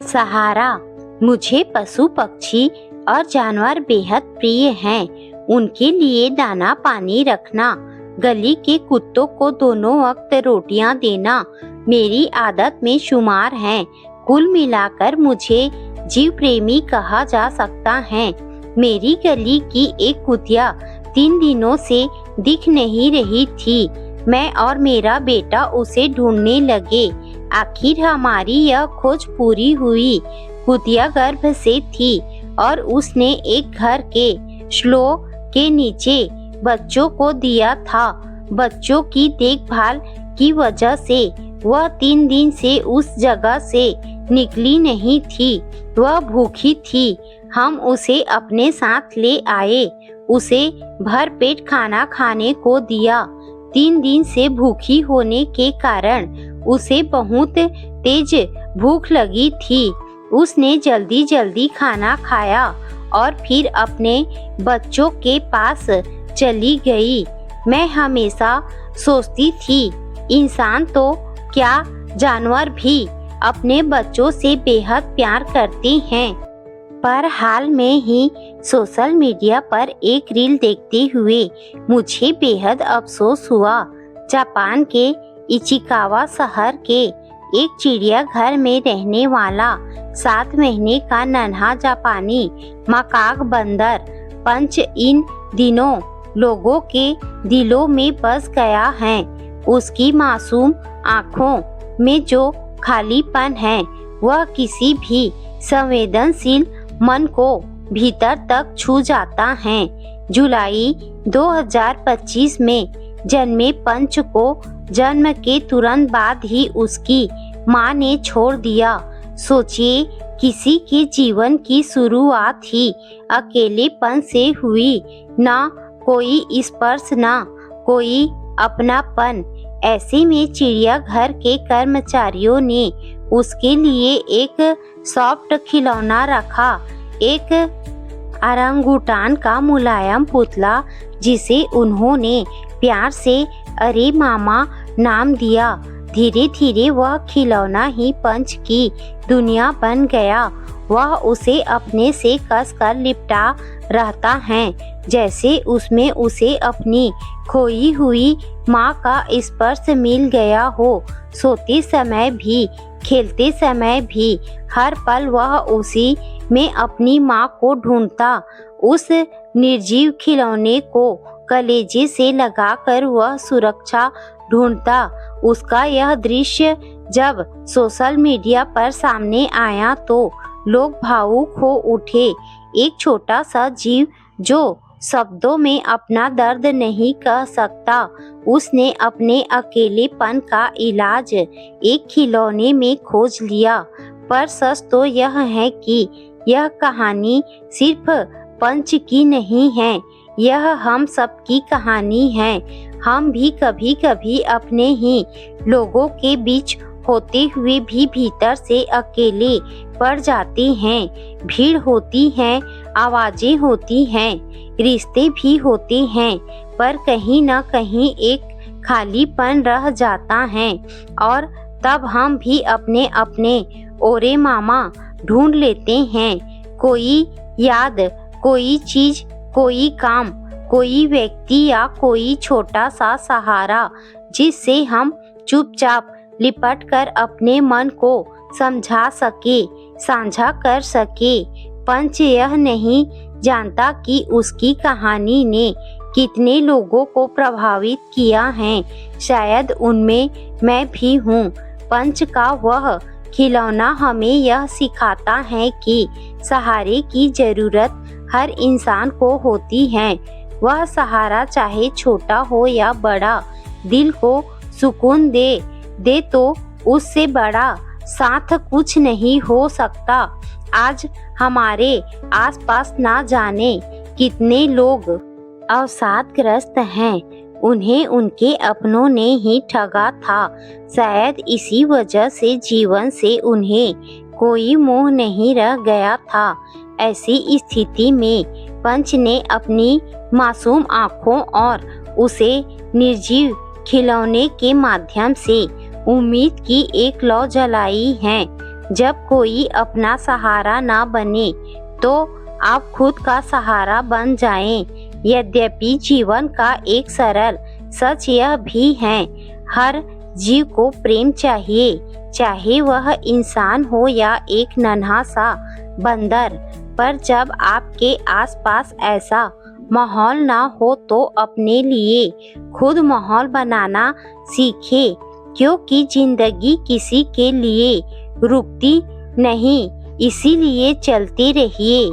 सहारा। मुझे पशु पक्षी और जानवर बेहद प्रिय हैं। उनके लिए दाना पानी रखना, गली के कुत्तों को दोनों वक्त रोटियां देना मेरी आदत में शुमार है। कुल मिलाकर मुझे जीव प्रेमी कहा जा सकता है। मेरी गली की एक कुतिया 3 दिनों से दिख नहीं रही थी। मैं और मेरा बेटा उसे ढूंढने लगे। आखिर हमारी यह खोज पूरी हुई। कुतिया गर्भ से थी और उसने एक घर के श्लोक के नीचे बच्चों को दिया था। बच्चों की देखभाल की वजह से वह 3 दिन से उस जगह से निकली नहीं थी। वह भूखी थी। हम उसे अपने साथ ले आए। उसे भर पेट खाना खाने को दिया। 3 दिन से भूखी होने के कारण उसे बहुत तेज भूख लगी थी। उसने जल्दी जल्दी खाना खाया और फिर अपने बच्चों के पास चली गई। मैं हमेशा सोचती थी, इंसान तो क्या जानवर भी अपने बच्चों से बेहद प्यार करते हैं। पर हाल में ही सोशल मीडिया पर एक रील देखते हुए मुझे बेहद अफसोस हुआ। जापान के इचिकावा शहर के एक चिड़ियाघर में रहने वाला 7 महीने का नन्हा जापानी मकाक बंदर पंच इन दिनों लोगों के दिलों में बस गया है। उसकी मासूम आँखों में जो खालीपन है वह किसी भी संवेदनशील मन को भीतर तक छू जाता है। जुलाई 2025 में जन्मे पंच को जन्म के तुरंत बाद ही उसकी मां ने छोड़ दिया। सोचिए, किसी के जीवन की शुरुआत ही अकेलेपन से हुई। ना कोई स्पर्श, ना कोई अपनापन। ऐसे में चिड़ियाघर के कर्मचारियों ने उसके लिए एक सॉफ्ट खिलौना रखा, एक ओरंगुटान का मुलायम पुतला जिसे उन्होंने प्यार से अरे मामा नाम दिया। धीरे धीरे वह खिलौना ही पंच की दुनिया बन गया। वह उसे अपने से कसकर लिपटा रहता है, जैसे उसमें उसे अपनी खोई हुई माँ का स्पर्श मिल गया हो। सोते समय भी, खेलते समय भी, हर पल वह उसी में अपनी माँ को ढूंढता। उस निर्जीव खिलौने को कलेजे से लगाकर वह सुरक्षा ढूंढता। उसका यह दृश्य जब सोशल मीडिया पर सामने आया तो लोग भावुक हो उठे। एक छोटा सा जीव जो शब्दों में अपना दर्द नहीं कह सकता, उसने अपने अकेलेपन का इलाज एक खिलौने में खोज लिया। पर सच तो यह है कि यह कहानी सिर्फ पंच की नहीं है, यह हम सब की कहानी है। हम भी कभी कभी अपने ही लोगों के बीच होते हुए भी भीतर से अकेले पड़ जाते हैं। भीड़ होती है, आवाजें होती हैं, रिश्ते भी होते हैं, पर कहीं न कहीं एक खालीपन रह जाता है। और तब हम भी अपने अपने ओरे मामा ढूंढ लेते हैं। कोई याद, कोई चीज, कोई काम, कोई व्यक्ति या कोई छोटा सा सहारा जिससे हम चुपचाप लिपट कर अपने मन को समझा सके, साझा कर सके। पंच यह नहीं जानता कि उसकी कहानी ने कितने लोगों को प्रभावित किया है। शायद उनमें मैं भी हूँ। पंच का वह खिलौना हमें यह सिखाता है कि सहारे की जरूरत हर इंसान को होती है। वह सहारा चाहे छोटा हो या बड़ा, दिल को सुकून दे तो उससे बड़ा साथ कुछ नहीं हो सकता। आज हमारे आसपास ना जाने कितने लोग अवसादग्रस्त हैं। उन्हें उनके अपनों ने ही ठगा था। शायद इसी वजह से जीवन से उन्हें कोई मोह नहीं रह गया था। ऐसी स्थिति में पंच ने अपनी मासूम आँखों और उसे निर्जीव खिलौने के माध्यम से उम्मीद की एक लौ जलाई है। जब कोई अपना सहारा ना बने तो आप खुद का सहारा बन जाएं। यद्यपि जीवन का एक सरल सच यह भी है, हर जीव को प्रेम चाहिए, चाहे वह इंसान हो या एक नन्हा सा बंदर। पर जब आपके आसपास ऐसा माहौल ना हो तो अपने लिए खुद माहौल बनाना सीखें, क्योंकि जिंदगी किसी के लिए रुकती नहीं, इसीलिए चलते रहिए।